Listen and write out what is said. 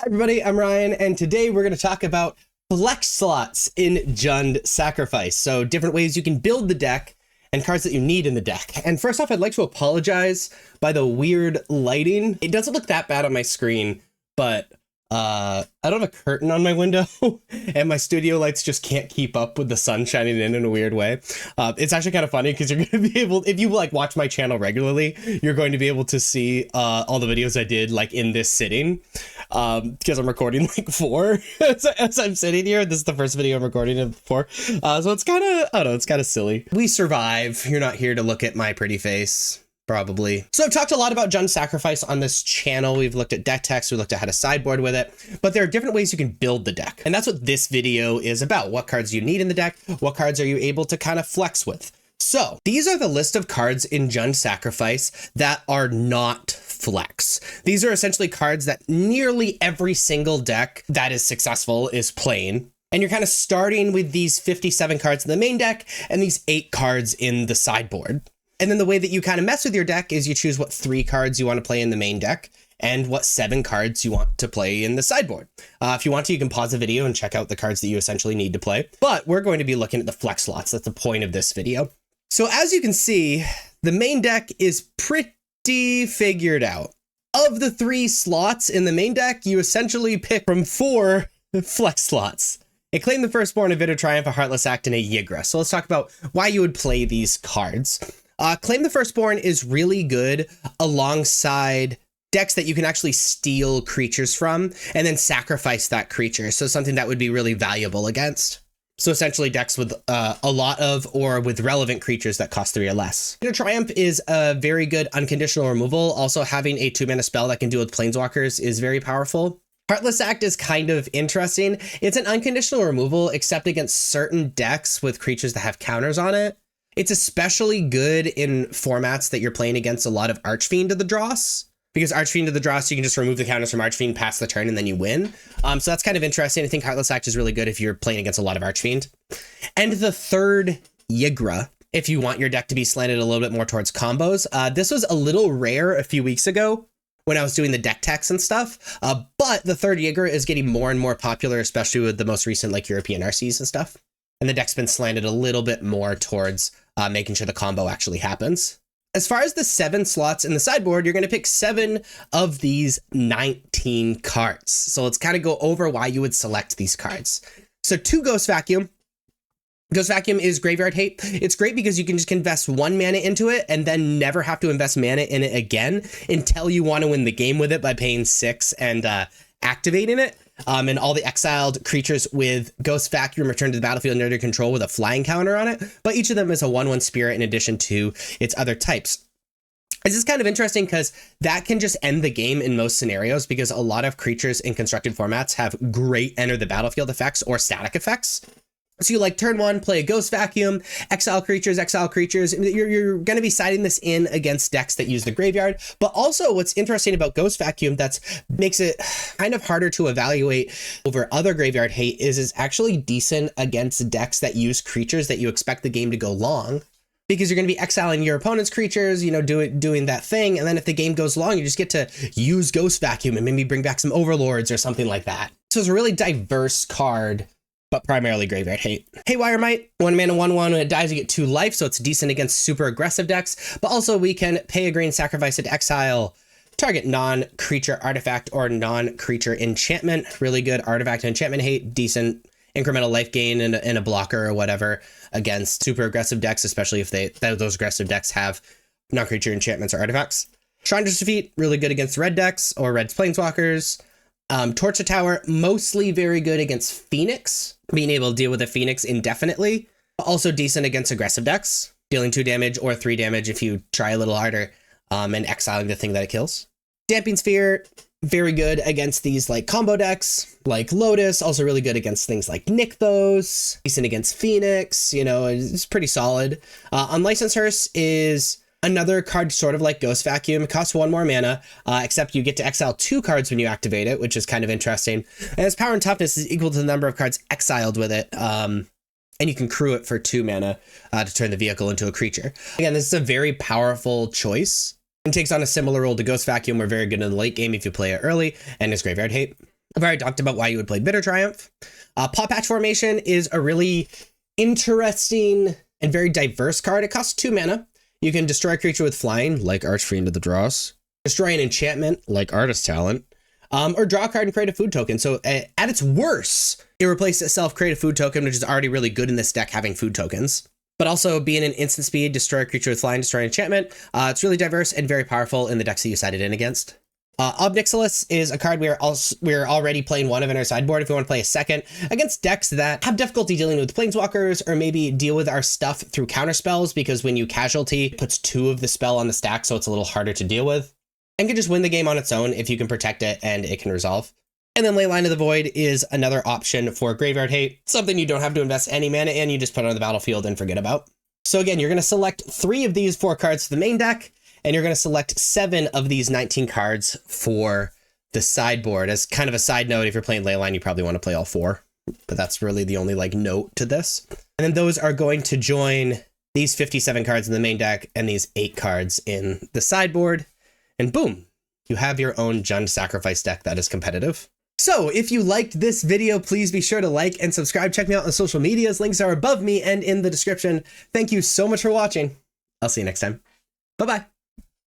Hi everybody, I'm Ryan, and today we're going to talk about flex slots in Jund Sacrifice. So different ways you can build the deck and cards that you need in the deck. And first off, I'd like to apologize by the weird lighting. It doesn't look that bad on my screen, but I don't have a curtain on my window and my studio lights just can't keep up with the sun shining in a weird way. It's actually kind of funny because you're going to be able, if you like watch my channel regularly, you're going to be able to see all the videos I did like in this sitting because I'm recording like 4 as I'm sitting here. This is the first video I'm recording of 4. So it's kind of, I don't know, it's kind of silly. We survive. You're not here to look at my pretty face. Probably. So I've talked a lot about Jund Sacrifice on this channel. We've looked at deck text, we looked at how to sideboard with it, but there are different ways you can build the deck. And that's what this video is about. What cards do you need in the deck? What cards are you able to kind of flex with? So these are the list of cards in Jund Sacrifice that are not flex. These are essentially cards that nearly every single deck that is successful is playing. And you're kind of starting with these 57 cards in the main deck and these 8 cards in the sideboard. And then the way that you kind of mess with your deck is you choose what 3 cards you want to play in the main deck and what 7 cards you want to play in the sideboard. If you want to, you can pause the video and check out the cards that you essentially need to play. But we're going to be looking at the flex slots. That's the point of this video. So as you can see, the main deck is pretty figured out. Of the 3 slots in the main deck, you essentially pick from 4 flex slots. Acclaim the Firstborn, a Bitter Triumph, a Heartless Act, and a Yigra. So let's talk about why you would play these cards. Claim the Firstborn is really good alongside decks that you can actually steal creatures from and then sacrifice that creature. So something that would be really valuable against. So essentially decks with a lot of or with relevant creatures that cost 3 or less. Bitter Triumph is a very good unconditional removal. Also having a 2-mana spell that can deal with Planeswalkers is very powerful. Heartless Act is kind of interesting. It's an unconditional removal except against certain decks with creatures that have counters on it. It's especially good in formats that you're playing against a lot of Archfiend of the Dross, because Archfiend of the Dross, you can just remove the counters from Archfiend, pass the turn, and then you win. So that's kind of interesting. I think Heartless Act is really good if you're playing against a lot of Archfiend. And the third, Yigra, if you want your deck to be slanted a little bit more towards combos. This was a little rare a few weeks ago when I was doing the deck techs and stuff, but the third Yigra is getting more and more popular, especially with the most recent like European RCs and stuff. And the deck's been slanted a little bit more towards making sure the combo actually happens. As far as the 7 slots in the sideboard, you're going to pick 7 of these 19 cards. So let's kind of go over why you would select these cards. So 2 Ghost Vacuum. Ghost Vacuum is Graveyard Hate. It's great because you can just invest 1 mana into it and then never have to invest mana in it again until you want to win the game with it by paying 6 and activating it. And all the exiled creatures with Ghost Vacuum return to the battlefield under your control with a flying counter on it. But each of them is a 1/1 spirit in addition to its other types. This is kind of interesting because that can just end the game in most scenarios because a lot of creatures in constructed formats have great enter the battlefield effects or static effects. So you like turn 1, play a Ghost Vacuum, exile creatures. You're going to be siding this in against decks that use the graveyard. But also what's interesting about Ghost Vacuum that makes it kind of harder to evaluate over other Graveyard Hate is it's actually decent against decks that use creatures that you expect the game to go long. Because you're going to be exiling your opponent's creatures, you know, doing that thing. And then if the game goes long, you just get to use Ghost Vacuum and maybe bring back some Overlords or something like that. So it's a really diverse card, but primarily Graveyard Hate. Haywire Might, 1 mana, 1/1. When it dies, you get 2 life, so it's decent against super aggressive decks. But also we can pay a green, sacrifice it to exile target non-creature artifact or non-creature enchantment. Really good artifact and enchantment hate, decent incremental life gain and a blocker or whatever against super aggressive decks, especially if those aggressive decks have non-creature enchantments or artifacts. Shriner's Defeat, really good against red decks or red planeswalkers. Torch the Tower, mostly very good against Phoenix, being able to deal with a Phoenix indefinitely. Also decent against aggressive decks, dealing 2 damage or 3 damage if you try a little harder, and exiling the thing that it kills. Damping Sphere, very good against these like combo decks, like Lotus, also really good against things like Nykthos, decent against Phoenix, you know, it's pretty solid. Unlicensed Hearse is another card sort of like Ghost Vacuum. It costs 1 more mana, except you get to exile 2 cards when you activate it, which is kind of interesting. And its power and toughness is equal to the number of cards exiled with it. And you can crew it for 2 mana to turn the vehicle into a creature. Again, this is a very powerful choice and takes on a similar role to Ghost Vacuum. We're very good in the late game if you play it early, and it's Graveyard Hate. I've already talked about why you would play Bitter Triumph. Paw Patch Formation is a really interesting and very diverse card. It costs 2 mana. You can destroy a creature with flying, like Archfiend of the Dross, destroy an enchantment, like Artist Talent, or draw a card and create a food token. So at its worst, it replaces itself, create a food token, which is already really good in this deck, having food tokens. But also being an instant speed, destroy a creature with flying, destroy an enchantment. It's really diverse and very powerful in the decks that you side it in against. Obnixilis is a card we're already playing one of in our sideboard if we want to play a second against decks that have difficulty dealing with planeswalkers or maybe deal with our stuff through counterspells, because when you casualty, it puts 2 of the spell on the stack, so it's a little harder to deal with, and can just win the game on its own if you can protect it and it can resolve. And then Leyline of the Void is another option for graveyard hate, something you don't have to invest any mana in, you just put on the battlefield and forget about. So again, you're going to select 3 of these 4 cards for the main deck, and you're going to select 7 of these 19 cards for the sideboard. As kind of a side note, if you're playing Leyline, you probably want to play all 4, but that's really the only note to this. And then those are going to join these 57 cards in the main deck and these 8 cards in the sideboard, and boom, you have your own Jund Sacrifice deck that is competitive. So if you liked this video, please be sure to like and subscribe. Check me out on social medias. Links are above me and in the description. Thank you so much for watching. I'll see you next time. Bye-bye.